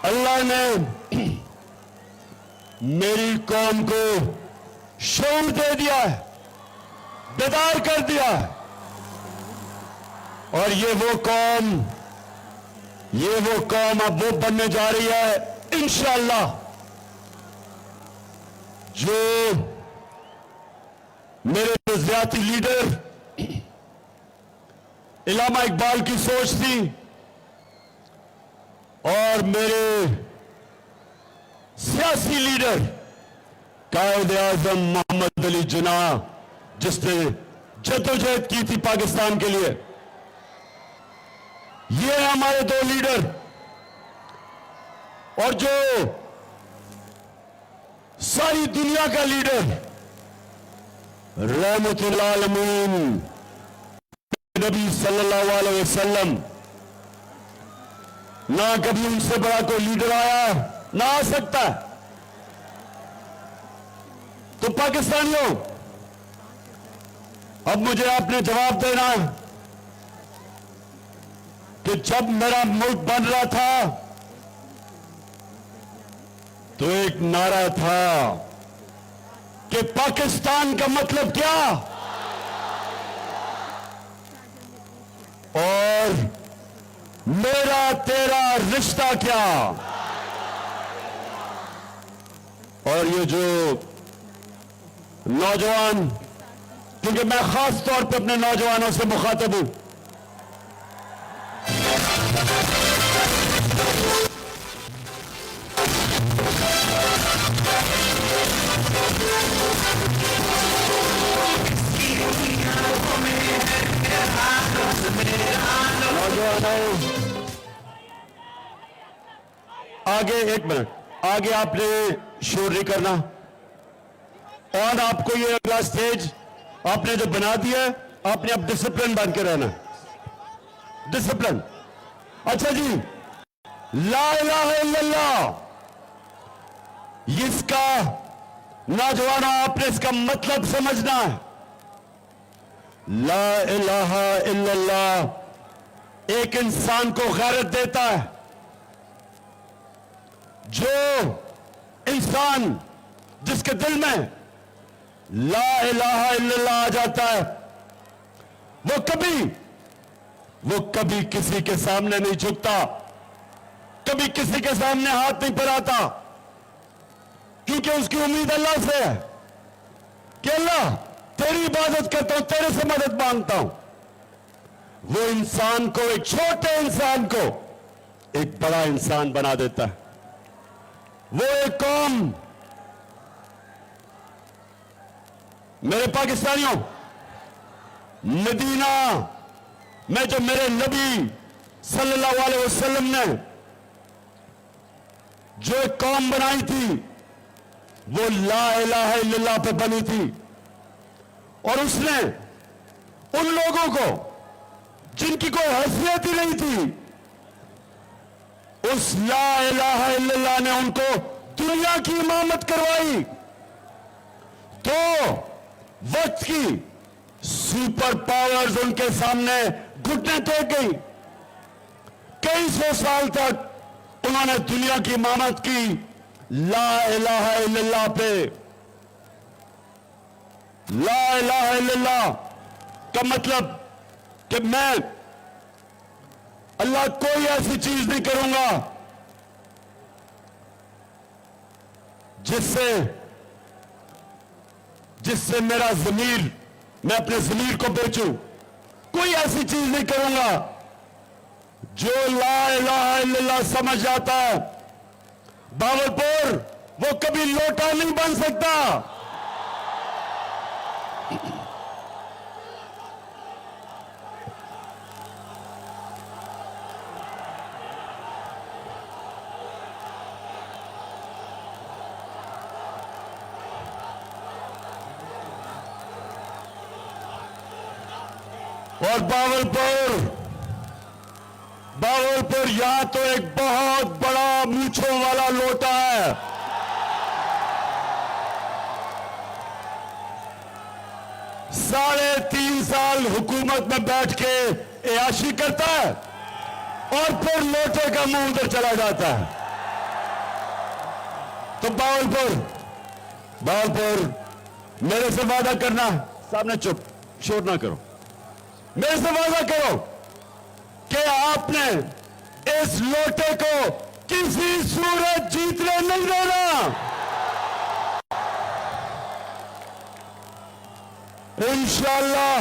अल्लाह ने मेरी कौम को शऊर दे दिया है, बेदार कर दिया है। और ये वो कौम अब वो बनने जा रही है इंशाअल्लाह, जो मेरे नजरियाती लीडर इलामा इकबाल की सोच थी और मेरे सियासी लीडर कायद-ए-आज़म मोहम्मद अली जिन्ना, जिसने जद्दोजहद की थी पाकिस्तान के लिए। ये है हमारे दो लीडर। और जो सारी दुनिया का लीडर रहमतुल आलमीन नबी सल्लल्लाहु अलैहि वसल्लम, ना कभी उनसे बड़ा कोई लीडर आया ना आ सकता। तो पाकिस्तानियों, अब मुझे आपने जवाब देना कि जब मेरा मुल्क बन रहा था तो एक नारा था कि पाकिस्तान का मतलब क्या और मेरा तेरा रिश्ता क्या। और ये जो नौजवान, क्योंकि मैं खास तौर पे अपने नौजवानों से मुखातब हूं, आगे एक मिनट, आगे आपने शोर नहीं करना। और आपको ये अगला स्टेज आपने जो बना दिया है, आपने अब डिसिप्लिन बन के रहना, डिसिप्लिन। अच्छा जी, ला इलाहा इल्लल्लाह, इसका नौजवानों आपने इसका मतलब समझना है। ला इलाहा इल्लल्लाह एक इंसान को गैरत देता है। जो इंसान जिसके दिल में ला इलाहा इल्लल्लाह आ जाता है, वो कभी किसी के सामने नहीं झुकता, कभी किसी के सामने हाथ नहीं फैलाता, क्योंकि उसकी उम्मीद अल्लाह से है कि अल्लाह तेरी इबादत करता हूं, तेरे से मदद मांगता हूं। वो इंसान को, एक छोटे इंसान को एक बड़ा इंसान बना देता है। वो एक कौम, मेरे पाकिस्तानियों, मदीना में जो मेरे नबी सल्लल्लाहु अलैहि वसल्लम ने जो एक कौम बनाई थी, वो ला इलाहा इल्लल्लाह पे बनी थी। और उसने उन लोगों को जिनकी कोई हैसियत ही नहीं थी, उस ला इलाहा इल्लल्लाह ने उनको दुनिया की इमामत करवाई। तो वक्त की सुपर पावर्स उनके सामने घुटने टेक गई। कई सौ साल तक उन्होंने दुनिया की इमामत की ला इलाहा इल्लल्लाह पे। ला इलाहा इल्लल्लाह का मतलब कि मैं अल्लाह कोई ऐसी चीज नहीं करूंगा जिससे मेरा ज़मीर, मैं अपने ज़मीर को बेचूं। कोई ऐसी चीज नहीं करूंगा। जो ला इलाहा इल्लल्लाह समझ जाता है, बावलपुर वो कभी लोटा नहीं बन सकता। और बावलपुर यहां तो एक बहुत बड़ा मूंछों वाला लोटा है। 3.5 साल हुकूमत में बैठ के ऐशी करता है और फिर लोटे का मुंह उधर चला जाता है। तो बावलपुर मेरे से वादा करना, सामने चुप, शोर ना करो, मेरे से वादा करो कि आपने इस लोटे को किसी सूरत जीतने नहीं देना। इंशाअल्लाह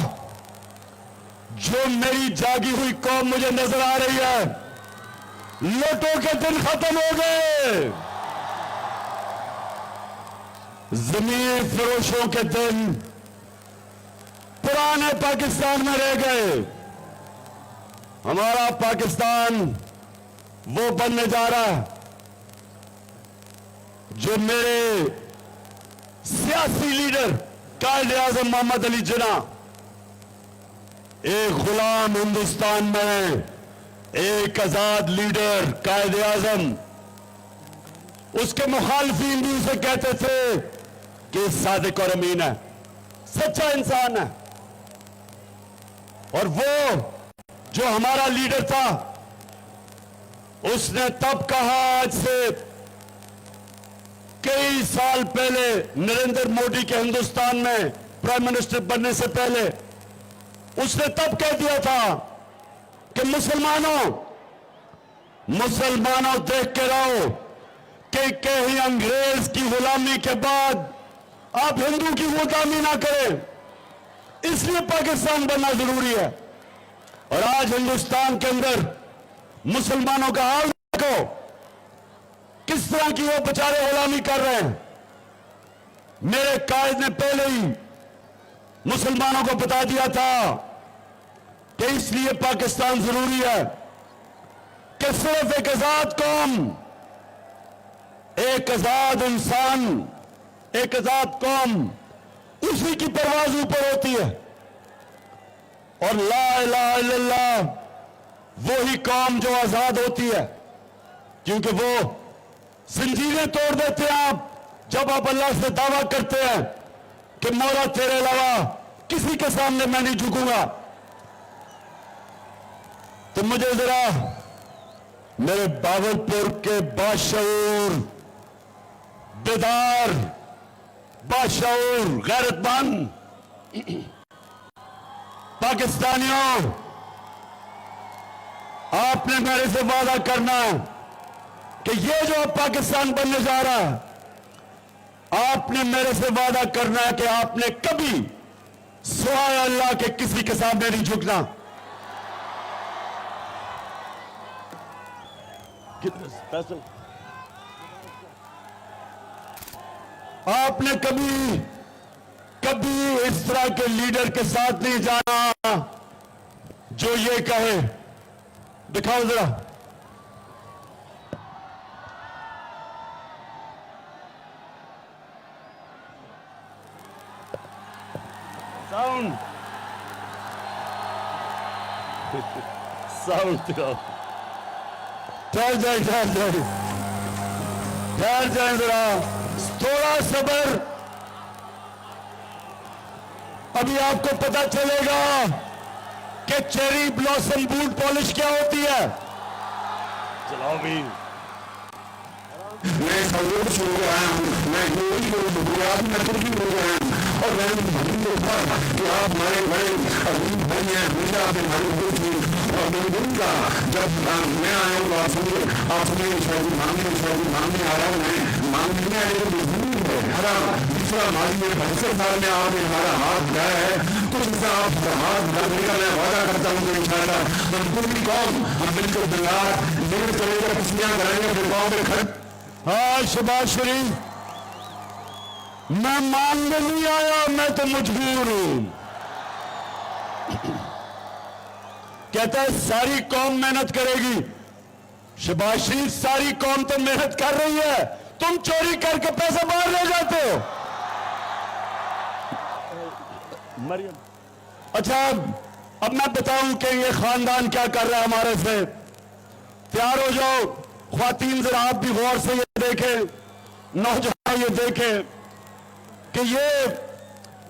जो मेरी जागी हुई कौम मुझे नजर आ रही है, लोटों के दिन खत्म हो गए, जमीन फरोशों के दिन पुराने पाकिस्तान में रह गए। हमारा पाकिस्तान वो बनने जा रहा है जो मेरे सियासी लीडर कायद-ए-आज़म मोहम्मद अली जिन्ना एक गुलाम हिंदुस्तान में एक आजाद लीडर कायद-ए-आज़म, उसके मुखालफीन भी उसे कहते थे कि सादिक और अमीन है, सच्चा इंसान है। और वो जो हमारा लीडर था, उसने तब कहा, आज से कई साल पहले नरेंद्र मोदी के हिंदुस्तान में प्राइम मिनिस्टर बनने से पहले, उसने तब कह दिया था कि मुसलमानों देख के रहो कि कहीं अंग्रेज की गुलामी के बाद आप हिंदू की गुलामी ना करें, इसलिए पाकिस्तान बनना जरूरी है। और आज हिंदुस्तान के अंदर मुसलमानों का हाल देखो, किस तरह की वो बेचारे गुलामी कर रहे हैं। मेरे कायद ने पहले ही मुसलमानों को बता दिया था कि इसलिए पाकिस्तान जरूरी है कि सिर्फ एक आजाद कौम, एक आजाद इंसान, एक आजाद कौम, उसी की परवाज ऊपर होती है। और ला इलाहा इल्लल्लाह वो ही कौम जो आजाद होती है, क्योंकि वो जंजीरें तोड़ देते हैं आप जब आप अल्लाह से दावा करते हैं कि मौला तेरे अलावा किसी के सामने मैं नहीं झुकूंगा। तो मुझे जरा मेरे बावलपुर के बाशऊर, बेदार, बाशऊर, गैरतमंद पाकिस्तानियों, आपने मेरे से वादा करना कि ये जो अब पाकिस्तान बनने जा रहा है, आपने मेरे से वादा करना है कि आपने कभी सिवाय अल्लाह के किसी के सामने नहीं झुकना। कितने पैसे? आपने कभी इस तरह के लीडर के साथ नहीं जाना जो ये कहे, दिखाओ जरा, साउंड दिखाओ। ठहर जाए जरा, थोड़ा सब्र, अभी आपको पता चलेगा कि चेरी ब्लॉसम बूट पॉलिश क्या होती है। चलाओ भी। मैं सलूट शुरू हो रहा हूँ, मैं हिंदी गुजरात में तुर्की बोल रहा हूँ, और मैं देखा कि आप हमारे बड़े अजीब भाई हैं, हमेशा आपने हमारी दोस्ती और मैं दूंगा। जब मैं आया हूँ आपने मांगने आ रहा हूँ, मैं मांगने आने को जरूरी है। हमारा दूसरा माली में 25 साल में आपने हमारा हाथ उठाया है, कुछ हिस्सा आप हाथ उठाने का मैं वादा करता हूँ कि इंशाअल्लाह हम पूरी कौम हम बिल्कुल तैयार लेकर चलेगा, खुशियाँ करेंगे, फिर गाँव में खड़े। हाँ शबाज शरीफ, मैं मांगने नहीं आया, मैं तो मजबूर हूं। कहता है सारी कौम मेहनत करेगी। शबाज शरीफ, सारी कौम तो मेहनत कर रही है, तुम चोरी करके पैसा बाहर ले जाते हो। मरियम, अच्छा अब मैं बताऊं कि ये खानदान क्या कर रहा है हमारे से। तैयार हो जाओ ख्वातीन, जरा आप भी गौर से ये देखें, नौजवान ये देखें कि ये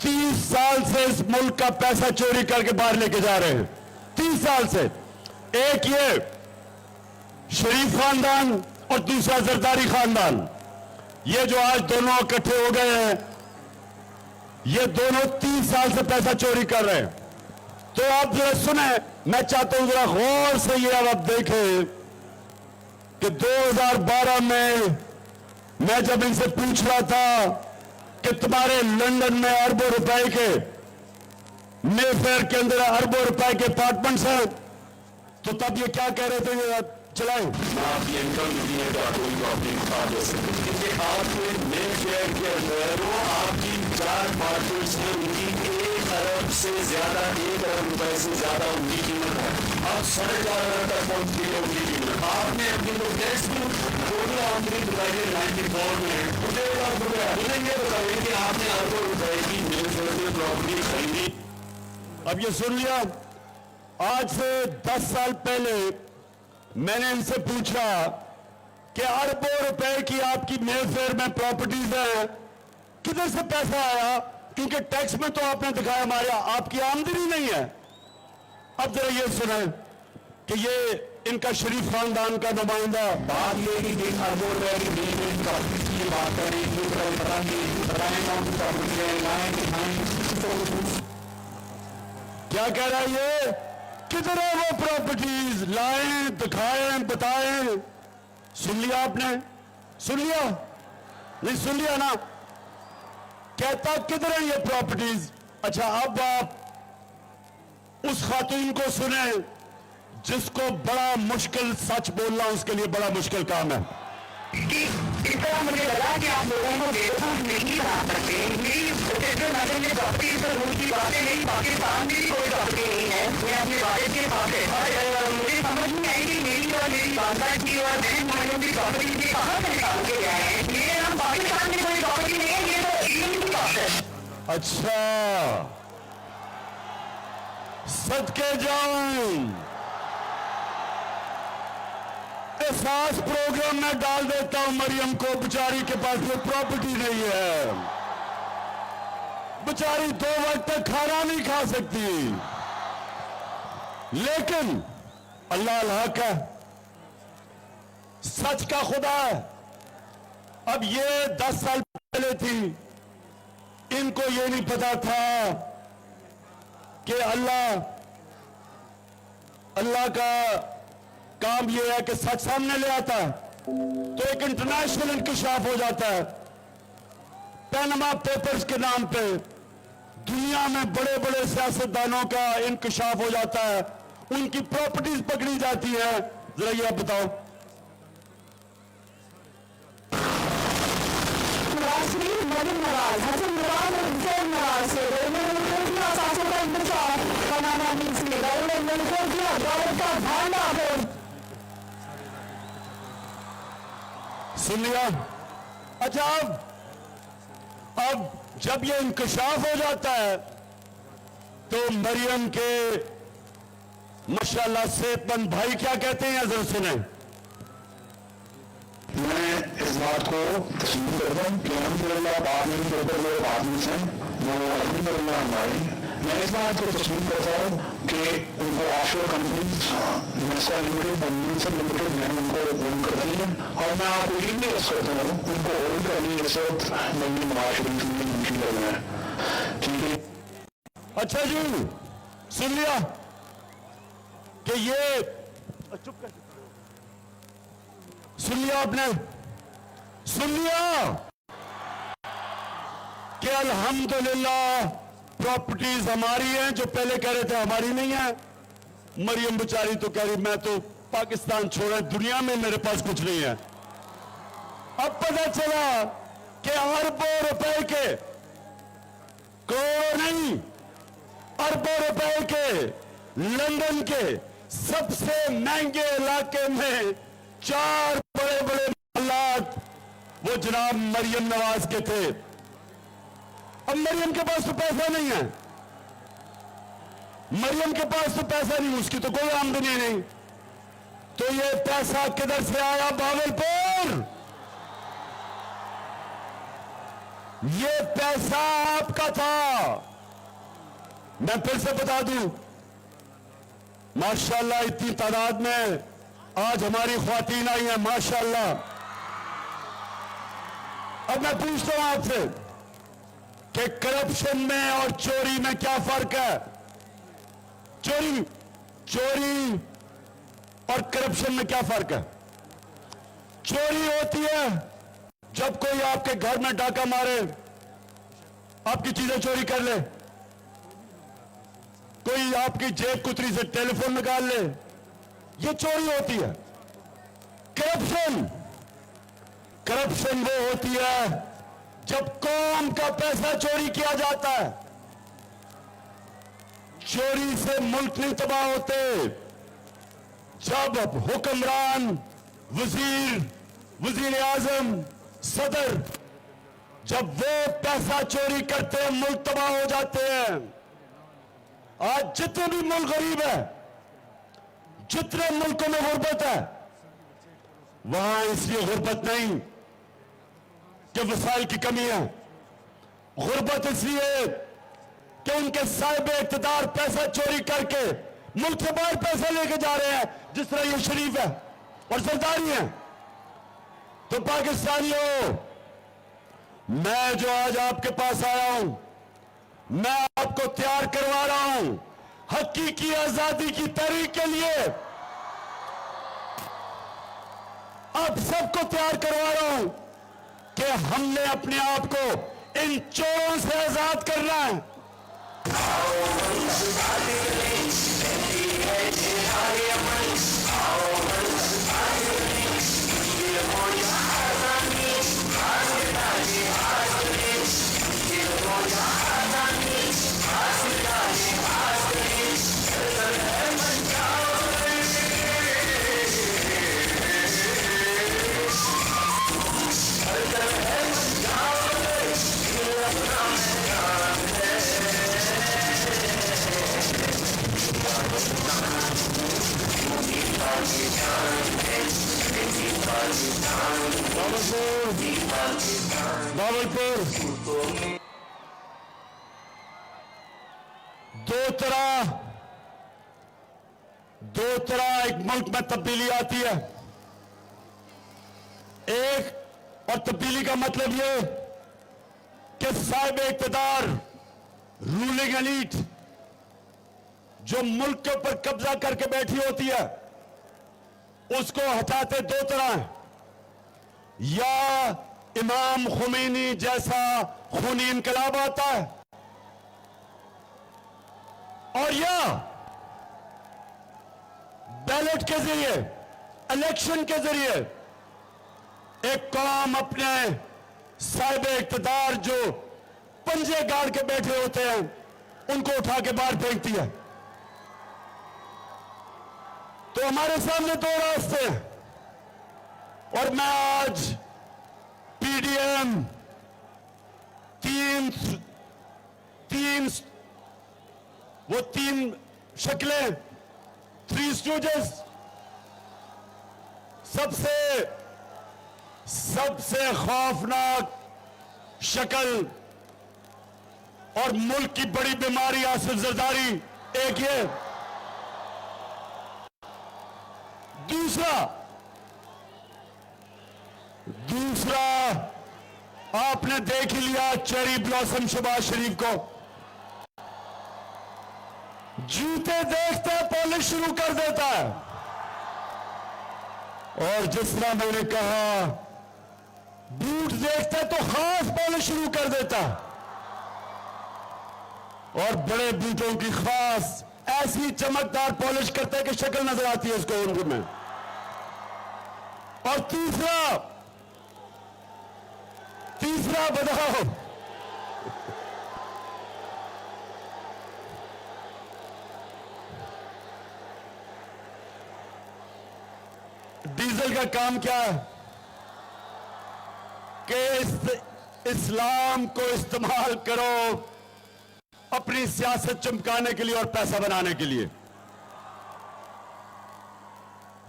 30 साल से इस मुल्क का पैसा चोरी करके बाहर लेके जा रहे हैं। 30 साल से। एक ये शरीफ खानदान और दूसरा जरदारी खानदान, ये जो आज दोनों इकट्ठे हो गए हैं, ये दोनों 30 साल से पैसा चोरी कर रहे हैं। तो आप जरा सुने, मैं चाहता हूं जरा गौर से ये अब आप देखें कि 2012 में मैं जब इनसे पूछ रहा था कि तुम्हारे लंदन में अरबों रुपए के, मेफेयर के अंदर अरबों रुपए के अपार्टमेंट्स हैं, तो तब ये क्या कह रहे थे, चलाएं आप ये इनकम नहीं का कोई प्रॉब्लम खा दे सकते, क्योंकि आपके मेफेयर के अंदर वो आपकी 4 अपार्टमेंट्स में उनकी 1 अरब से ज्यादा, 1 अरब रुपए से ज्यादा उनकी कीमत है। अब 4.5 अरब तक पहुंच गई है उनकी कीमत। आपने अपनी लोग टैक्स भी टोटल आमदनी बताई 94 में, मुझे 1 लाख रुपए मिलेंगे, बताइए कि आपने अरबों रुपए की मेफेयर में प्रॉपर्टी खरीदी। अब ये सुन लिया। आज से 10 साल पहले मैंने इनसे पूछा कि अरबों रुपए की आपकी मेफेयर में प्रॉपर्टीज हैं, किधर से पैसा आया? क्योंकि टैक्स में तो आपने दिखाया हमारे आपकी आमदनी नहीं है। अब जरा ये सुने कि ये इनका शरीफ खानदान का नुमाइंदा बात ये कि 3 अरबों रुपए की मेफेयर प्रॉपर्टी की बात करें, पता नहीं बताएं कौन सी प्रॉपर्टी है, लाएं दिखाएं, क्या कह रहा है ये? किधर है वो प्रॉपर्टीज? लाएं, दिखाएं, बताएं। सुन लिया आपने? सुन लिया? नहीं सुन लिया ना? कहता किधर है ये प्रॉपर्टीज? अच्छा, अब आप उस खातून को सुने जिसको बड़ा मुश्किल सच बोलना उसके लिए बड़ा मुश्किल काम है। कि इस तरह मुझे लगा कि आप लोगों को बेवकूफ नहीं बना सकते। मेरी सेंट्रल मैडम ने प्रॉपर्टी पर रूल की बातें नहीं, पाकिस्तान में भी कोई प्रॉपर्टी नहीं है, मैं अपने वालिद के पास है। और मुझे समझ नहीं आई कि मेरी और मेरी वालदा की और बहन भाइयों की प्रॉपर्टी भी कहाँ से निकाल के ले आए हैं। मेरे नाम पाकिस्तान में कोई प्रॉपर्टी नहीं है, ये तो इंडियन की बात है। अच्छा, सदके जाऊं, एहसास प्रोग्राम में डाल देता हूं मरियम को, बेचारी के पास कोई प्रॉपर्टी नहीं है, बेचारी 2 वक्त तक खाना नहीं खा सकती, लेकिन अल्लाह अल्लाह का सच का खुदा है। अब ये 10 साल पहले थी, इनको ये नहीं पता था कि अल्लाह का काम यह है कि सच सामने ले आता है तो एक इंटरनेशनल इंकशाफ हो जाता है। पैनामा पेपर्स के नाम पे दुनिया में बड़े बड़े सियासतदानों का इंकशाफ हो जाता है, उनकी प्रॉपर्टीज पकड़ी जाती है। जरा ये आप बताओ। सुन लिया? अच्छा, अब जब ये इंकशाफ हो जाता है तो मरियम के माशाल्लाह सेहतमंद भाई क्या कहते हैं, जरा सुने। मैं इस बात को तस्लीम करता हूँ कि अल्हम्दुलिल्लाह पार्लियामेंट के ऊपर जो आदमी हैं वो अल्हम्दुलिल्लाह हमारी, मैं इस बात को तस्लीम करता हूँ कि उनको offshore companies Nazca limited, UNICEF limited, मैंने उनको ओन करती है और मैं आपको ये भी अर्ज करता हूँ उनको ओन करनी इस वक्त नई नवाज शरीफ में मुमकिन लग रहा है। ठीक है, अच्छा जी, सुन लिया कि ये चुप कर, सुन लिया आपने? सुन लिया कि अल्हम्दुलिल्लाह प्रॉपर्टीज हमारी हैं, जो पहले कह रहे थे हमारी नहीं है। मरियम बेचारी तो कह रही मैं तो पाकिस्तान छोड़ा, दुनिया में मेरे पास कुछ नहीं है। अब पता चला कि अरबों रुपए के, करोड़ों नहीं, अरबों रुपए के लंदन के सबसे महंगे इलाके में 4 बड़े बड़े महलात वो जनाब मरियम नवाज के थे। अब मरियम के पास तो पैसा नहीं है, मरियम के पास तो पैसा नहीं, उसकी तो कोई आमदनी नहीं, तो ये पैसा किधर से आया? बावलपुर। ये पैसा आपका था। मैं फिर से बता दूं, माशाल्लाह इतनी तादाद में आज हमारी ख्वातीन आई हैं, माशाल्लाह। अब मैं पूछता हूं आपसे कि करप्शन में और चोरी में क्या फर्क है? चोरी और करप्शन में क्या फर्क है? चोरी होती है जब कोई आपके घर में डाका मारे, आपकी चीजें चोरी कर ले, कोई आपकी जेब कुतरी से टेलीफोन निकाल ले, ये चोरी होती है। करप्शन वो होती है जब कौम का पैसा चोरी किया जाता है। चोरी से मुल्क नहीं तबाह होते। जब हुक्मरान, वजीर आजम, सदर, जब वो पैसा चोरी करते हैं, मुल्क तबाह हो जाते हैं। आज जितने भी मुल्क गरीब है, जितने मुल्कों में गुर्बत है, वहां इसलिए गुर्बत नहीं कि वसाइल की कमी है, गुर्बत इसलिए कि उनके साहिब इक़्तिदार पैसा चोरी करके मुल्क से बाहर पैसा लेके जा रहे हैं, जिस तरह ये शरीफ है और सरदारी है। तो पाकिस्तानियों, मैं जो आज आपके पास आया हूं, मैं आपको तैयार करवा रहा हूं हकीकी आजादी की तहरीक के लिए। आप सबको तैयार करवा रहा हूं कि हमने अपने आप को इन चोरों से आजाद करना है। बावलपुर दो तरह एक मुल्क में तब्दीली आती है। एक और तब्दीली का मतलब यह कि साहिब इक़्तिदार, रूलिंग एलीट जो मुल्क के ऊपर कब्जा करके बैठी होती है, उसको हटाते दो तरह हैं। या इमाम खुमैनी जैसा खूनी इनकलाब आता है, और या बैलेट के जरिए, इलेक्शन के जरिए एक कौम अपने साहिब इक़्तिदार जो पंजे गाड़ के बैठे होते हैं, उनको उठा के बाहर फेंकती है। तो हमारे सामने दो रास्ते हैं, और मैं आज पीडीएम तीन शक्लें, थ्री स्टूजेस, सबसे खौफनाक शक्ल और मुल्क की बड़ी बीमारी आसिफ जरदारी, एक ये। दूसरा आपने देख ही लिया चेरी ब्लॉसम शहबाज शरीफ को, जूते देखते पॉलिश शुरू कर देता है, और जिस तरह मैंने कहा बूट देखते तो खास पॉलिश शुरू कर देता, और बड़े बूटों की खास ऐसी चमकदार पॉलिश करता है कि शक्ल नजर आती है उसको उनको में। और तीसरा बताओ, डीजल का काम क्या है कि इस्लाम को इस्तेमाल करो अपनी सियासत चमकाने के लिए और पैसा बनाने के लिए।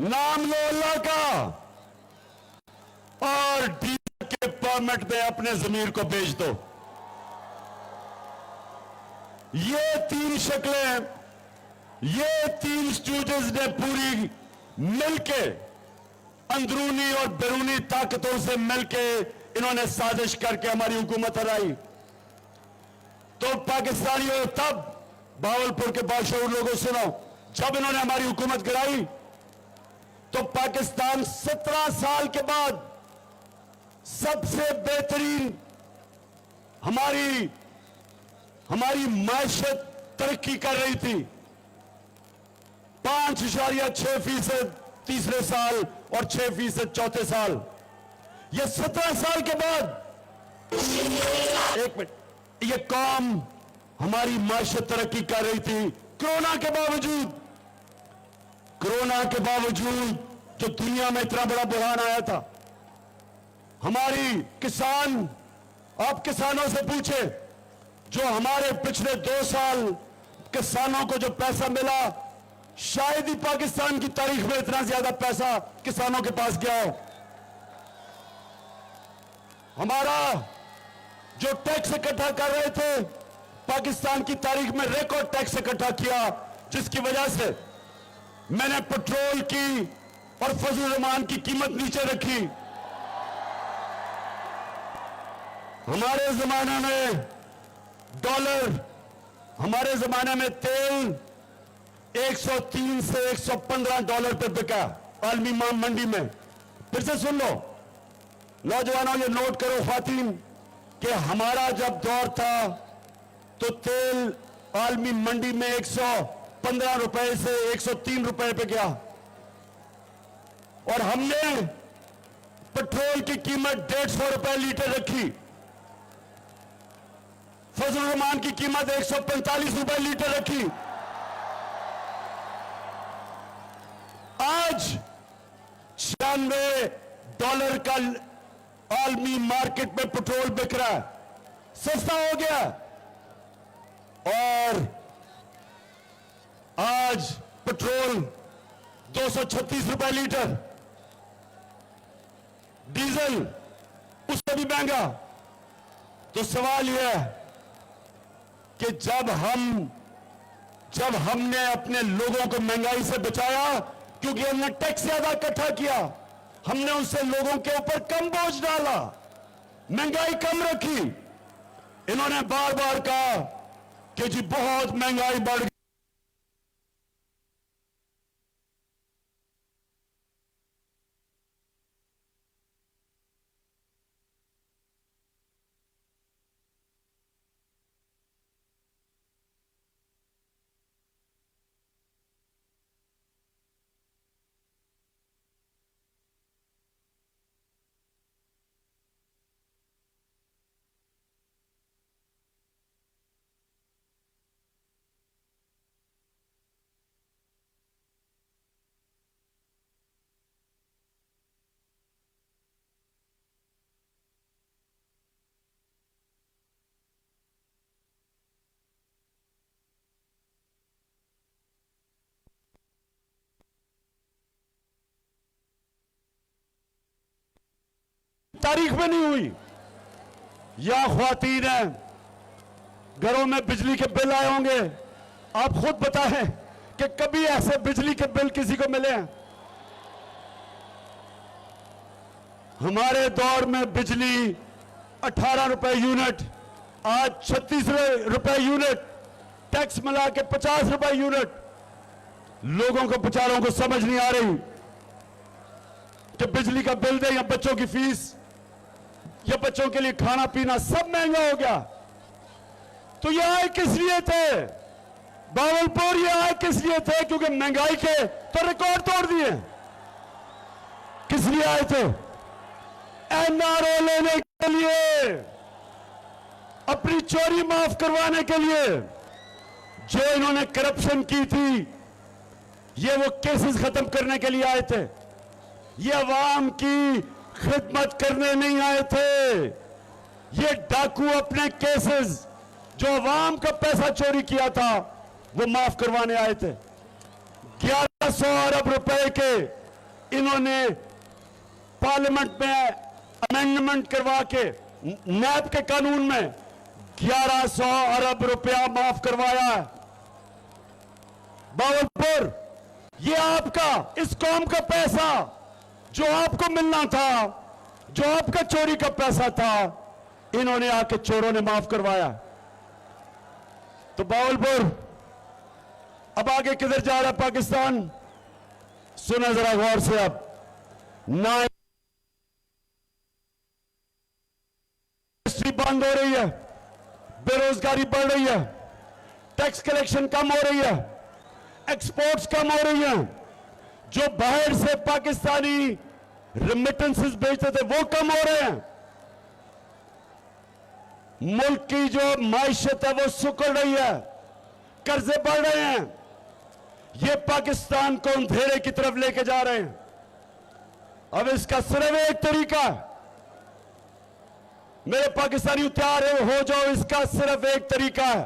नाम लो अल्लाह का और डीजल के परमिट में अपने जमीर को बेच दो। ये तीन शक्लें, ये तीन स्टूडेंट्स ने पूरी मिलके, अंदरूनी और बैरूनी ताकतों से मिलके इन्होंने साजिश करके हमारी हुकूमत हराई। तो पाकिस्तानियों, तब बावलपुर के बाशऊर लोगों सुनो, जब इन्होंने हमारी हुकूमत गिराई तो पाकिस्तान 17 साल के बाद सबसे बेहतरीन हमारी मायशत तरक्की कर रही थी। 5.6% तीसरे साल और 6% चौथे साल। ये 17 साल के बाद, एक मिनट, ये कौम हमारी मायशत तरक्की कर रही थी कोरोना के बावजूद जो दुनिया में इतना बड़ा बुहान आया था। हमारी किसान, आप किसानों से पूछे, जो हमारे पिछले 2 साल किसानों को जो पैसा मिला, शायद ही पाकिस्तान की तारीख में इतना ज्यादा पैसा किसानों के पास गया हो। हमारा जो टैक्स इकट्ठा कर रहे थे, पाकिस्तान की तारीख में रिकॉर्ड टैक्स इकट्ठा किया, जिसकी वजह से मैंने पेट्रोल की और फजल रहमान की कीमत नीचे रखी। हमारे जमाने में तेल 103 से 115 डॉलर पर बिका आलमी मंडी में। फिर से सुन लो नौजवानों, ये नोट करो ख्वातीन, कि हमारा जब दौर था तो तेल आलमी मंडी में 115 रुपए से 103 रुपए पे गया, और हमने पेट्रोल की कीमत 150 रुपए लीटर रखी। फजल रहमान की कीमत 145 रुपए लीटर रखी। आज $96 का आलमी मार्केट में पेट्रोल बिक रहा है, सस्ता हो गया। और आज पेट्रोल 236 रुपए लीटर, डीजल उससे भी महंगा। तो सवाल यह है कि जब हमने अपने लोगों को महंगाई से बचाया, क्योंकि हमने टैक्स ज्यादा इकट्ठा किया, हमने उससे लोगों के ऊपर कम बोझ डाला, महंगाई कम रखी। इन्होंने बार बार कहा कि जी बहुत महंगाई बढ़ गई। तारीख में नहीं हुई। या ख्वातीन हैं, घरों में बिजली के बिल आए होंगे, आप खुद बताएं कि कभी ऐसे बिजली के बिल किसी को मिले हैं? हमारे दौर में बिजली 18 रुपए यूनिट, आज 36 रुपए यूनिट, टैक्स मिला के 50 रुपए यूनिट। लोगों को, बेचारों को समझ नहीं आ रही कि बिजली का बिल दे या बच्चों की फीस या बच्चों के लिए खाना पीना सब महंगा हो गया। तो ये आए किस लिए थे बावलपुर? ये आए किस लिए थे? क्योंकि महंगाई के तो रिकॉर्ड तोड़ दिए। किस लिए आए थे? एनआरओ लेने के लिए, अपनी चोरी माफ करवाने के लिए। जो इन्होंने करप्शन की थी, ये वो केसेस खत्म करने के लिए आए थे। ये अवाम की खिदमत करने नहीं आए थे। ये डाकू अपने केसेस, जो अवाम का पैसा चोरी किया था, वो माफ करवाने आए थे। 1100 अरब रुपए के इन्होंने पार्लियामेंट में अमेंडमेंट करवा के, नैब के कानून में 1100 अरब रुपया माफ करवाया है। बावलपुर, ये आपका, इस कौम का पैसा जो आपको मिलना था, जो आपका चोरी का पैसा था इन्होंने आके चोरों ने माफ करवाया। तो बावलपुर अब आगे किधर जा रहा है पाकिस्तान? सुना जरा गौर से। अब ना इंडस्ट्री बंद हो रही है, बेरोजगारी बढ़ रही है, टैक्स कलेक्शन कम हो रही है, एक्सपोर्ट्स कम हो रही हैं, जो बाहर से पाकिस्तानी रेमिटेंसेस भेजते थे वो कम हो रहे हैं, मुल्क की जो माइशत है वो सुकड़ रही है, कर्जे बढ़ रहे हैं। ये पाकिस्तान को अंधेरे की तरफ लेके जा रहे हैं। अब इसका सिर्फ एक तरीका है, मेरे पाकिस्तानी तैयार हो जाओ, इसका सिर्फ एक तरीका है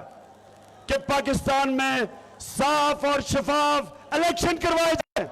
कि पाकिस्तान में साफ और शफाफ इलेक्शन करवाए जाए।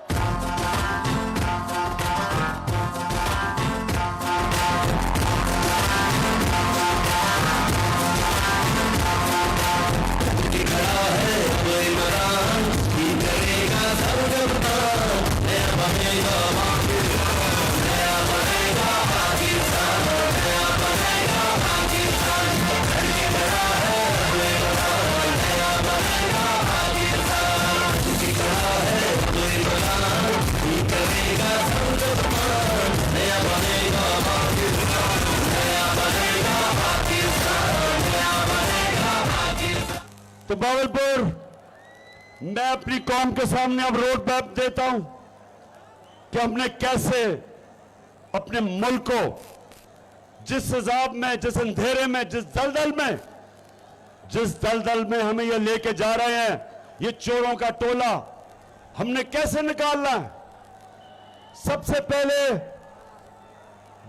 तो बावलपुर मैं अपनी कौम के सामने अब रोड मैप देता हूं कि हमने कैसे अपने मुल्क को जिस हिसाब में, जिस अंधेरे में, जिस दलदल में हमें ये लेके जा रहे हैं, ये चोरों का टोला हमने कैसे निकालना है। सबसे पहले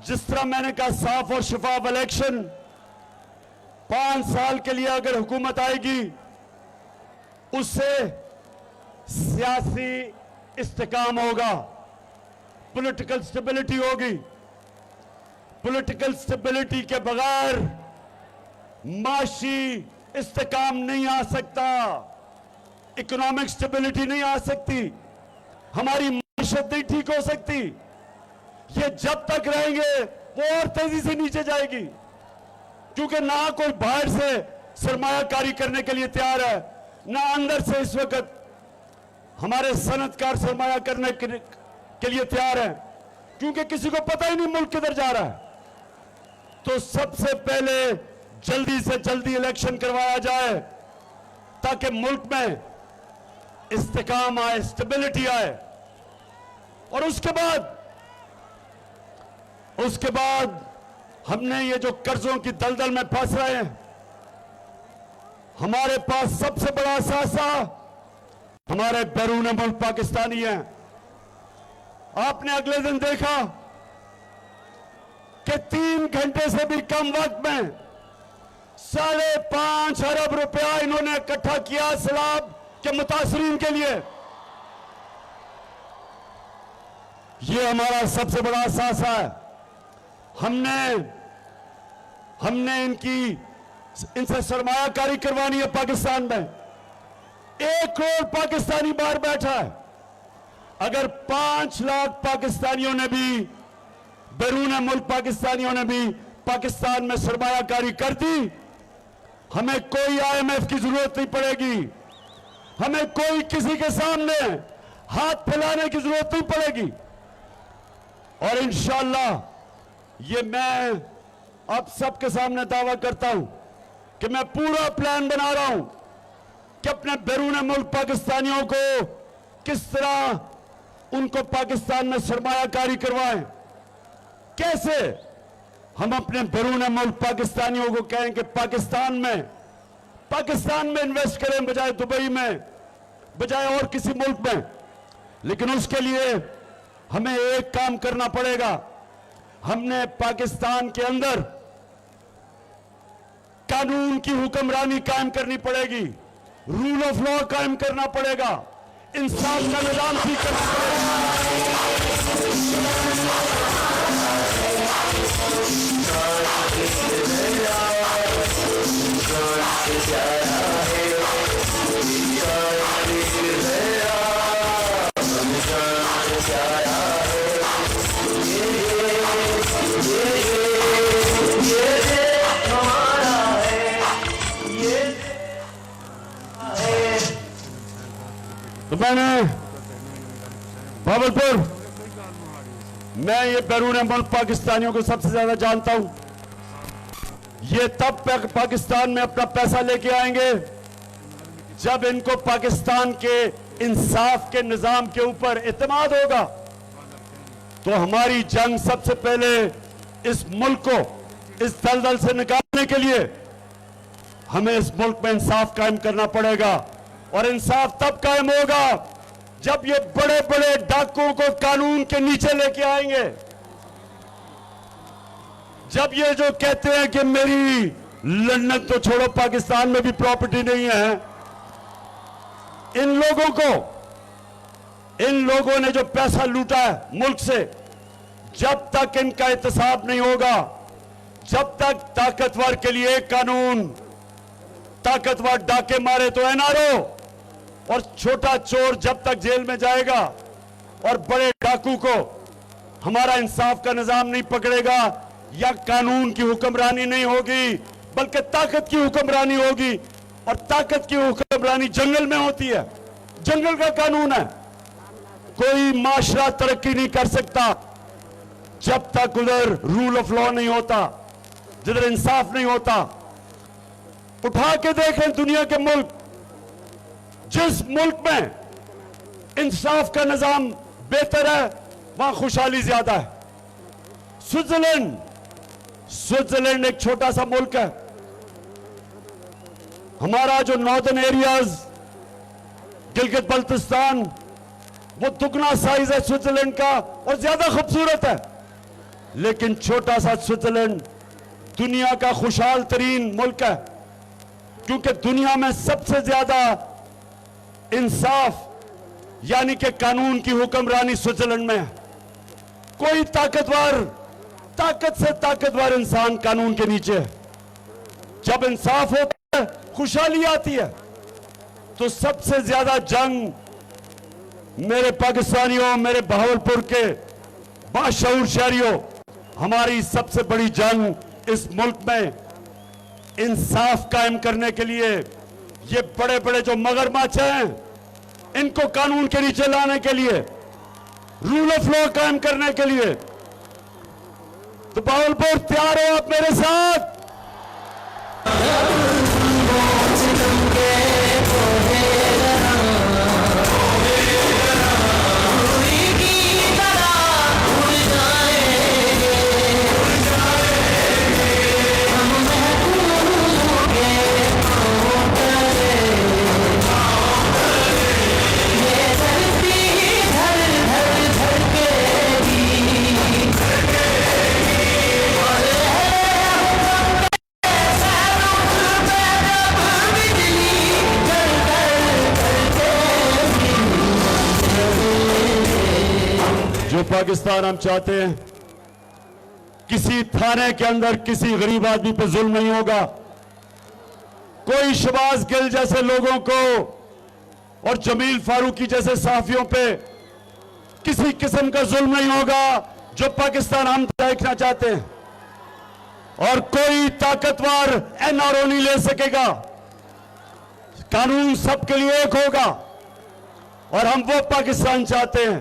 जिस तरह मैंने कहा साफ और शफाफ इलेक्शन, 5 साल के लिए अगर हुकूमत आएगी उससे सियासी इस्तेकाम होगा, पॉलिटिकल स्टेबिलिटी होगी। पॉलिटिकल स्टेबिलिटी के बगैर माशी इस्तेकाम नहीं आ सकता, इकोनॉमिक स्टेबिलिटी नहीं आ सकती, हमारी माशत नहीं ठीक हो सकती। ये जब तक रहेंगे वो और तेजी से नीचे जाएगी, क्योंकि ना कोई बाहर से सरमायाकारी करने के लिए तैयार है, ना अंदर से इस वक्त हमारे सनतकार सरमाया करने के लिए तैयार है, क्योंकि किसी को पता ही नहीं मुल्क किधर जा रहा है। तो सबसे पहले जल्दी से जल्दी इलेक्शन करवाया जाए ताकि मुल्क में इस्तेकाम आए, स्टेबिलिटी आए। और उसके बाद हमने ये जो कर्जों की दलदल में फंस रहे हैं, हमारे पास सबसे बड़ा असासा हमारे बैरून मुल्क पाकिस्तानी हैं। आपने अगले दिन देखा कि 3 घंटे से भी कम वक्त में 5.5 अरब रुपया इन्होंने इकट्ठा किया सैलाब के मुतासरीन के लिए। ये हमारा सबसे बड़ा असासा है। हमने इनसे सरमायाकारी करवानी है पाकिस्तान में। 1 करोड़ पाकिस्तानी बाहर बैठा है। अगर 5 लाख पाकिस्तानियों ने भी, बैरून मुल्क पाकिस्तानियों ने भी पाकिस्तान में सरमायाकारी कर दी, हमें कोई IMF की जरूरत नहीं पड़ेगी, हमें कोई किसी के सामने हाथ फैलाने की जरूरत नहीं पड़ेगी। और इंशाअल्लाह ये मैं आप सबके सामने दावा करता हूं कि मैं पूरा प्लान बना रहा हूं कि अपने बैरून मुल्क पाकिस्तानियों को किस तरह उनको पाकिस्तान में सरमायाकारी करवाएं। कैसे हम अपने बैरून मुल्क पाकिस्तानियों को कहें कि पाकिस्तान में इन्वेस्ट करें बजाय दुबई में, बजाय और किसी मुल्क में। लेकिन उसके लिए हमें एक काम करना पड़ेगा। हमने पाकिस्तान के अंदर कानून की हुक्मरानी कायम करनी पड़ेगी, रूल ऑफ लॉ कायम करना पड़ेगा, इंसाफ का निजाम ठीक करना पड़ेगा। भावलपुर, मैं ये बैरून मुल्क पाकिस्तानियों को सबसे ज्यादा जानता हूं। ये तब पाकिस्तान में अपना पैसा लेके आएंगे जब इनको पाकिस्तान के इंसाफ के निजाम के ऊपर इत्मीनान होगा। तो हमारी जंग सबसे पहले इस मुल्क को इस दलदल से निकालने के लिए हमें इस मुल्क में इंसाफ कायम करना पड़ेगा। और इंसाफ तब कायम होगा जब ये बड़े बड़े डाकुओं को कानून के नीचे लेके आएंगे। जब ये जो कहते हैं कि मेरी लंदन तो छोड़ो, पाकिस्तान में भी प्रॉपर्टी नहीं है, इन लोगों ने जो पैसा लूटा है मुल्क से, जब तक इनका एहतसाब नहीं होगा, जब तक ताकतवर के लिए एक कानून, ताकतवर डाके मारे तो एनआरओ, और छोटा चोर जब तक जेल में जाएगा और बड़े डाकू को हमारा इंसाफ का निजाम नहीं पकड़ेगा, या कानून की हुक्मरानी नहीं होगी बल्कि ताकत की हुक्मरानी होगी। और ताकत की हुक्मरानी जंगल में होती है, जंगल का कानून है। कोई माशरा तरक्की नहीं कर सकता जब तक उधर रूल ऑफ लॉ नहीं होता, जिधर इंसाफ नहीं होता। उठा के देखें दुनिया के मुल्क, जिस मुल्क में इंसाफ का निजाम बेहतर है वहां खुशहाली ज्यादा है। स्विट्जरलैंड एक छोटा सा मुल्क है। हमारा जो नॉर्दर्न एरियाज, गिलगित बल्तिस्तान, वो दुगना साइज है स्विट्जरलैंड का और ज्यादा खूबसूरत है। लेकिन छोटा सा स्विट्जरलैंड दुनिया का खुशहाल तरीन मुल्क है, क्योंकि दुनिया में सबसे ज्यादा इंसाफ यानी कि कानून की हुक्मरानी स्विट्जरलैंड में है। कोई ताकत से ताकतवर इंसान कानून के नीचे है। जब इंसाफ होता है खुशहाली आती है। तो सबसे ज्यादा जंग मेरे पाकिस्तानियों, मेरे बहावलपुर के बाशऊर शहरियों, हमारी सबसे बड़ी जंग इस मुल्क में इंसाफ कायम करने के लिए, ये बड़े बड़े जो मगरमच्छ हैं इनको कानून के नीचे लाने के लिए, रूल ऑफ लॉ कायम करने के लिए। तो बहावलपुर तैयार हो आप मेरे साथ? जो पाकिस्तान हम चाहते हैं, किसी थाने के अंदर किसी गरीब आदमी पर जुल्म नहीं होगा। कोई शहबाज गिल जैसे लोगों को और जमील फारूकी जैसे सहाफियों पे किसी किस्म का जुल्म नहीं होगा, जो पाकिस्तान हम देखना चाहते हैं। और कोई ताकतवर एनआरओ नहीं ले सकेगा। कानून सबके लिए एक होगा। और हम वो पाकिस्तान चाहते हैं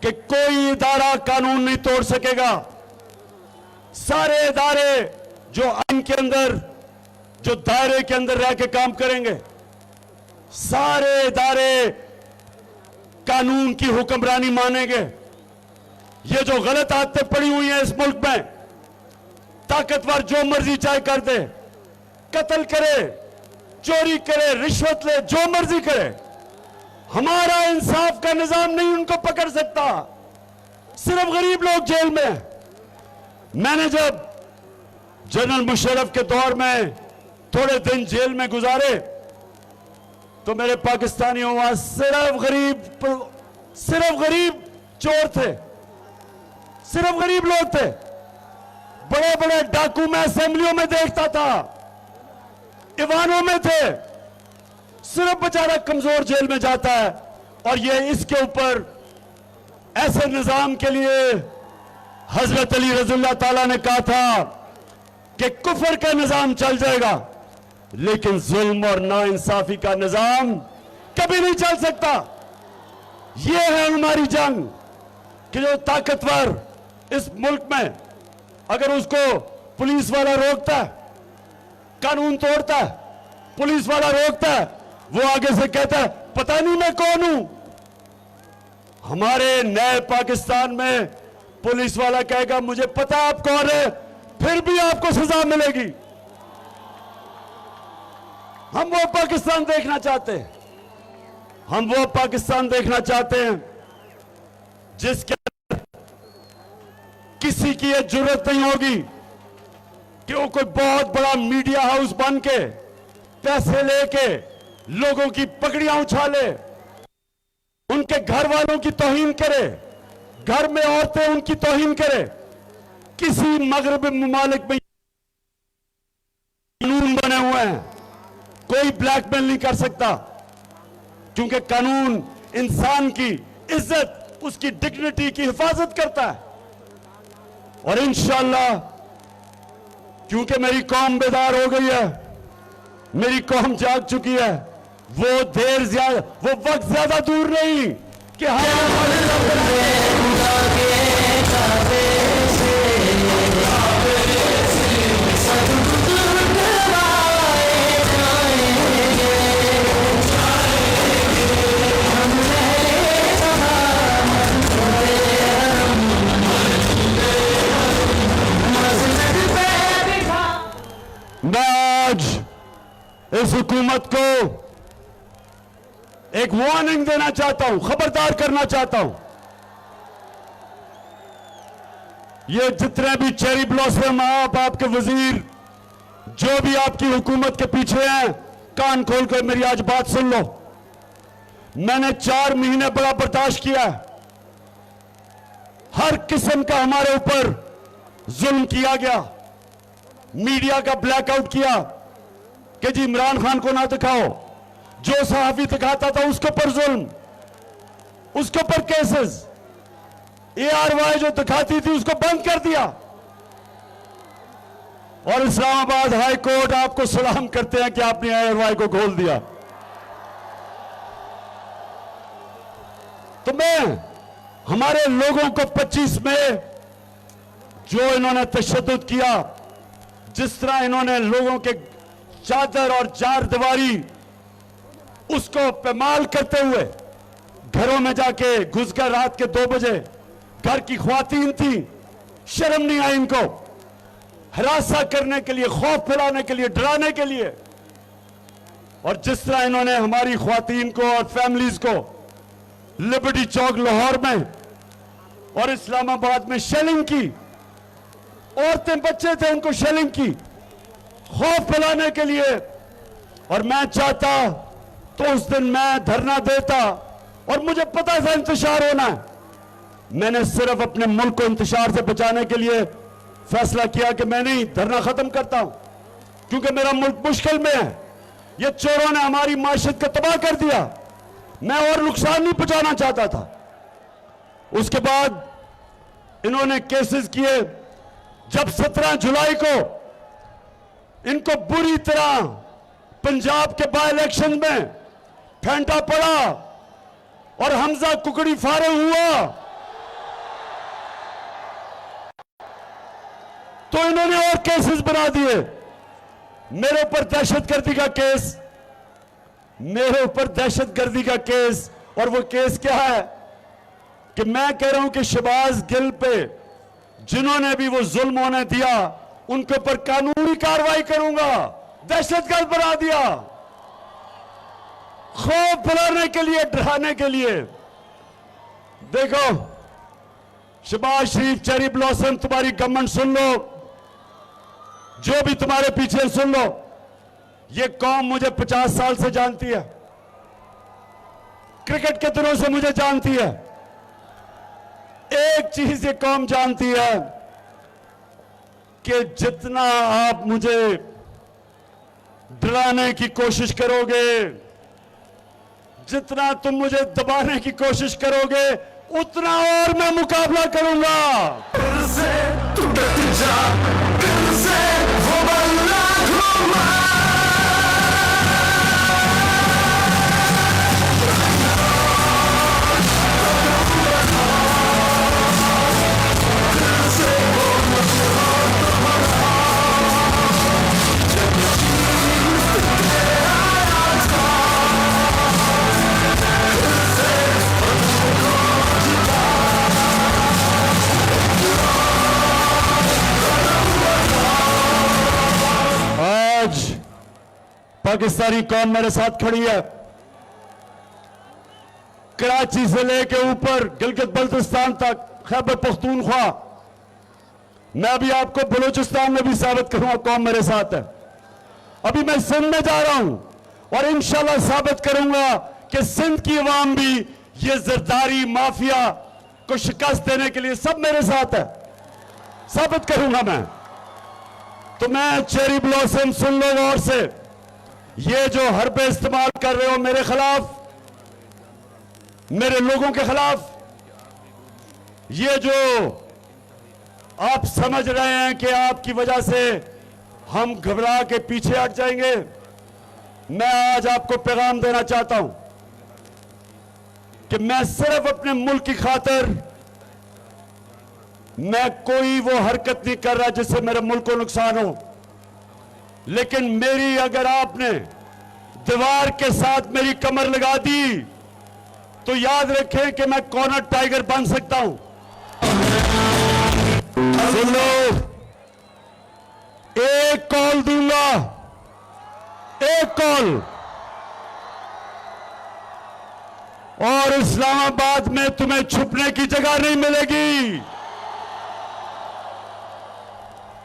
कि कोई इदारा कानून नहीं तोड़ सकेगा। सारे इदारे जो आइन के अंदर, जो दायरे के अंदर रह के काम करेंगे, सारे इदारे कानून की हुक्मरानी मानेंगे। ये जो गलत आदतें पड़ी हुई हैं इस मुल्क में, ताकतवर जो मर्जी चाहे कर दे, कत्ल करे, चोरी करे, रिश्वत ले, जो मर्जी करे, हमारा इंसाफ का निजाम नहीं उनको पकड़ सकता। सिर्फ गरीब लोग जेल में हैं। मैंने जब जनरल मुशर्रफ के दौर में थोड़े दिन जेल में गुजारे तो मेरे पाकिस्तानियों वहां सिर्फ गरीब चोर थे, सिर्फ गरीब लोग थे। बड़े बड़े डाकू मैं असेंबलियों में देखता था, ईवानों में थे। सिर्फ बेचारा कमजोर जेल में जाता है। और ये इसके ऊपर ऐसे निजाम के लिए हजरत अली रज़ियल्लाह ताला ने कहा था कि कुफर का निजाम चल जाएगा, लेकिन जुल्म और नाइंसाफी का निजाम कभी नहीं चल सकता। ये है हमारी जंग कि जो ताकतवर इस मुल्क में अगर उसको पुलिस वाला रोकता है, कानून तोड़ता है, पुलिस वाला रोकता है, वो आगे से कहता है पता नहीं मैं कौन हूं। हमारे नए पाकिस्तान में पुलिस वाला कहेगा मुझे पता आप कौन है, फिर भी आपको सजा मिलेगी। हम वो पाकिस्तान देखना चाहते हैं, हम वो पाकिस्तान देखना चाहते हैं जिसके किसी की यह जरूरत नहीं होगी कि वो कोई बहुत बड़ा मीडिया हाउस बन के पैसे लेके लोगों की पगड़ियां उछाले, उनके घर वालों की तौहीन करे, घर में औरतें उनकी तौहीन करे। किसी मगरबी ममालिक में कानून बने हुए हैं, कोई ब्लैकमेल नहीं कर सकता, क्योंकि कानून इंसान की इज्जत, उसकी डिग्निटी की हिफाजत करता है। और इंशाअल्लाह क्योंकि मेरी कौम बेदार हो गई है, मेरी कौम जाग चुकी है, वो वक्त ज्यादा दूर नहीं कि मैं आज इस हुकूमत को एक वार्निंग देना चाहता हूं, खबरदार करना चाहता हूं। ये जितने भी चेरी ब्लॉसम आप, आपके वजीर, जो भी आपकी हुकूमत के पीछे हैं, कान खोल कर मेरी आज बात सुन लो। मैंने 4 महीने बड़ा बर्दाश्त किया, हर किस्म का हमारे ऊपर जुल्म किया गया, मीडिया का ब्लैकआउट किया कि जी इमरान खान को ना दिखाओ, जो सहाफी दिखाता था उसके ऊपर जुल्म, उसके ऊपर केसेस, ARY जो दिखाती थी उसको बंद कर दिया। और इस्लामाबाद हाई कोर्ट आपको सलाम करते हैं कि आपने ARY को खोल दिया। तो मैं हमारे लोगों को 25 में जो इन्होंने तशद्दुद किया, जिस तरह इन्होंने लोगों के चादर और चार दीवारी उसको पैमाल करते हुए घरों में जाके घुस कर रात के 2 बजे, घर की ख्वातीन थी, शर्म नहीं आई इनको, हरासा करने के लिए, खौफ फैलाने के लिए, डराने के लिए। और जिस तरह इन्होंने हमारी ख्वातीन को और फैमिलीज को लिबर्टी चौक लाहौर में और इस्लामाबाद में शेलिंग की, औरतें बच्चे थे उनको शेलिंग की, खौफ फैलाने के लिए। और मैं चाहता तो उस दिन मैं धरना देता, और मुझे पता था इंतशार होना है। मैंने सिर्फ अपने मुल्क को इंतशार से बचाने के लिए फैसला किया कि मैं नहीं धरना खत्म करता हूं, क्योंकि मेरा मुल्क मुश्किल में है। ये चोरों ने हमारी माशियत को तबाह कर दिया, मैं और नुकसान नहीं पहुंचाना चाहता था। उसके बाद इन्होंने केसेस किए। जब 17 जुलाई को इनको बुरी तरह पंजाब के बाय इलेक्शन में फेंटा पड़ा और हमजा कुकड़ी फारिग हुआ, तो इन्होंने और केसेस बना दिए। मेरे ऊपर दहशतगर्दी का केस, मेरे ऊपर दहशतगर्दी का केस। और वो केस क्या है कि मैं कह रहा हूं कि शहबाज गिल पे जिन्होंने भी वो जुल्म होने दिया, उनके ऊपर कानूनी कार्रवाई करूंगा। दहशतगर्द बना दिया, खौफ फैलाने के लिए, डराने के लिए। देखो शहबाज शरीफ, चेरी ब्लॉसम, तुम्हारी गवर्नमेंट सुन लो, जो भी तुम्हारे पीछे सुन लो, ये कौम मुझे 50 साल से जानती है, क्रिकेट के दिनों से मुझे जानती है। एक चीज ये कौम जानती है कि जितना आप मुझे डराने की कोशिश करोगे, जितना तुम मुझे दबाने की कोशिश करोगे, उतना और मैं मुकाबला करूंगा। दिल से तू डट जा, दिल से वो बल्ला घुमा। पाकिस्तानी कौम मेरे साथ खड़ी है। कराची से लेके ऊपर गिलगित बल्तिस्तान तक, खैबर पख्तूनख्वा, मैं अभी आपको बलूचिस्तान में भी साबित करूंगा कौम मेरे साथ है। अभी मैं सिंध में जा रहा हूं और इंशाल्लाह साबित करूंगा कि सिंध की अवाम भी ये जरदारी माफिया को शिकस्त देने के लिए सब मेरे साथ है, साबित करूंगा मैं। तो मैं चेरी ब्लॉसम सुन लो गौर से, ये जो हरबे इस्तेमाल कर रहे हो मेरे खिलाफ, मेरे लोगों के खिलाफ, ये जो आप समझ रहे हैं कि आपकी वजह से हम घबरा के पीछे हट जाएंगे, मैं आज आपको पैगाम देना चाहता हूं कि मैं सिर्फ अपने मुल्क की खातिर मैं कोई वो हरकत नहीं कर रहा जिससे मेरे मुल्क को नुकसान हो। लेकिन मेरी अगर आपने दीवार के साथ मेरी कमर लगा दी तो याद रखें कि मैं कॉर्नर टाइगर बन सकता हूं। सुन लो, एक कॉल दूंगा, एक कॉल, और इस्लामाबाद में तुम्हें छुपने की जगह नहीं मिलेगी।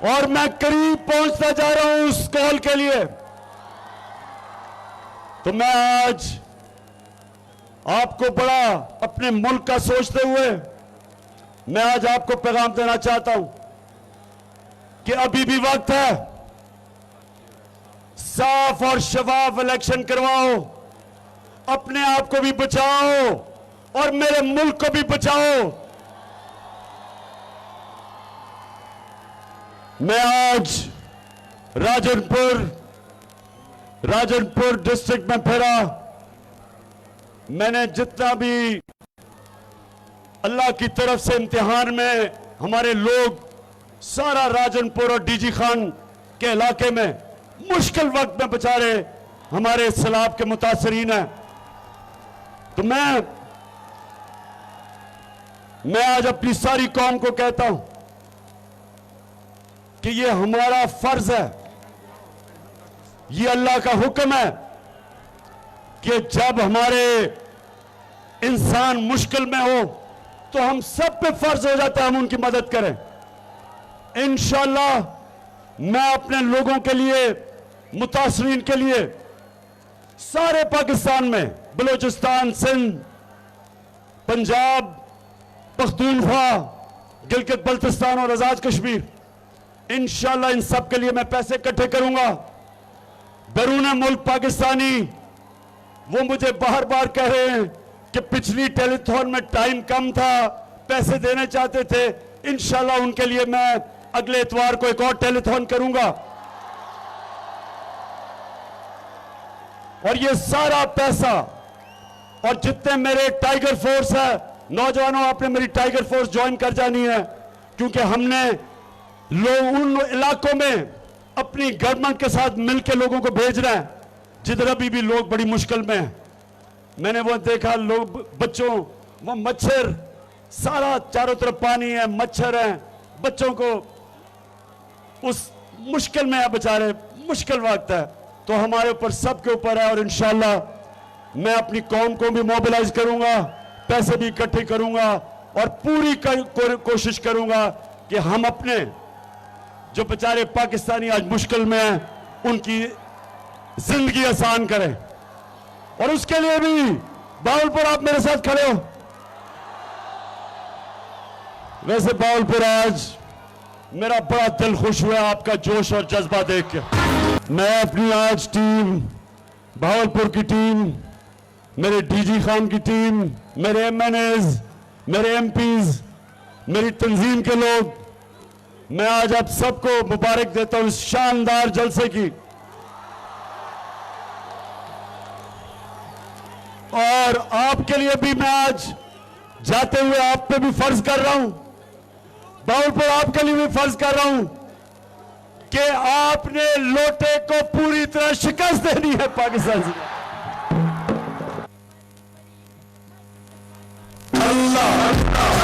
और मैं करीब पहुंचता जा रहा हूं उस कॉल के लिए। तो मैं आज आपको बड़ा अपने मुल्क का सोचते हुए मैं आज आपको पैगाम देना चाहता हूं कि अभी भी वक्त है, साफ और शफाफ इलेक्शन करवाओ, अपने आप को भी बचाओ और मेरे मुल्क को भी बचाओ। मैं आज राजनपुर डिस्ट्रिक्ट में फिरा, मैंने जितना भी अल्लाह की तरफ से इम्तिहान में हमारे लोग सारा राजनपुर और डीजी खान के इलाके में मुश्किल वक्त में बेचारे हमारे सैलाब के मुतासरीन हैं। तो मैं आज अपनी सारी कौम को कहता हूं कि ये हमारा फर्ज है, ये अल्लाह का हुक्म है कि जब हमारे इंसान मुश्किल में हो तो हम सब पे फर्ज हो जाता है हम उनकी मदद करें। इंशाअल्लाह मैं अपने लोगों के लिए, मुतासरीन के लिए, सारे पाकिस्तान में, बलूचिस्तान, सिंध, पंजाब, पख्तूनख्वा, गिलगित बल्तिस्तान और आजाद कश्मीर, इंशाअल्लाह इन सब के लिए मैं पैसे इकट्ठे करूंगा। बैरून मुल्क पाकिस्तानी वो मुझे बार बार कह रहे हैं कि पिछली टेलीथॉन में टाइम कम था, पैसे देने चाहते थे। इंशाअल्लाह उनके लिए मैं अगले इतवार को एक और टेलीथॉन करूंगा और ये सारा पैसा और जितने मेरे टाइगर फोर्स है, नौजवानों आपने मेरी टाइगर फोर्स ज्वाइन कर जानी है, क्योंकि हमने लोग उन इलाकों में अपनी गवर्नमेंट के साथ मिलकर लोगों को भेजना है जिधर अभी भी लोग बड़ी मुश्किल में हैं। मैंने वो देखा, लोग, बच्चों, वो मच्छर, सारा चारों तरफ पानी है, मच्छर हैं, बच्चों को उस मुश्किल में है बेचारे, मुश्किल वक्त है। तो हमारे ऊपर, सबके ऊपर है और इंशाअल्लाह मैं अपनी कौम को भी मोबिलाइज करूंगा, पैसे भी इकट्ठे करूंगा और पूरी कोशिश करूंगा कि हम अपने जो बेचारे पाकिस्तानी आज मुश्किल में हैं उनकी जिंदगी आसान करें। और उसके लिए भी बावलपुर, आप मेरे साथ खड़े हो। वैसे बावलपुर आज मेरा बड़ा दिल खुश हुआ आपका जोश और जज्बा देख के। मैं अपनी आज टीम, बावलपुर की टीम, मेरे डीजी खान की टीम, मेरे एमएनएज, मेरे एमपीज, मेरी तंजीम के लोग, मैं आज आप सबको मुबारक देता हूं इस शानदार जलसे की। और आपके लिए भी मैं आज जाते हुए आप पे भी फर्ज कर रहा हूं, बावलपुर आपके लिए भी फर्ज कर रहा हूं कि आपने लोटे को पूरी तरह शिकस्त देनी है पाकिस्तान से। अल्लाह